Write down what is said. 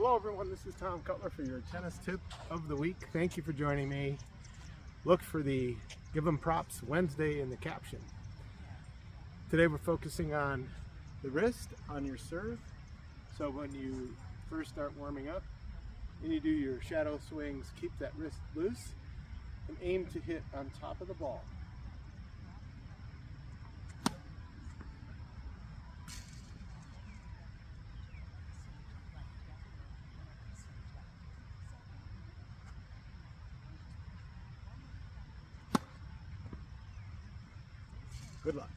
Hello everyone, this is Tom Cutler for your tennis tip of the week. Thank you for joining me. Look for the Give 'em Props Wednesday in the caption. Today we're focusing on the wrist, on your serve. So when you first start warming up and you do your shadow swings, keep that wrist loose and aim to hit on top of the ball. Good luck.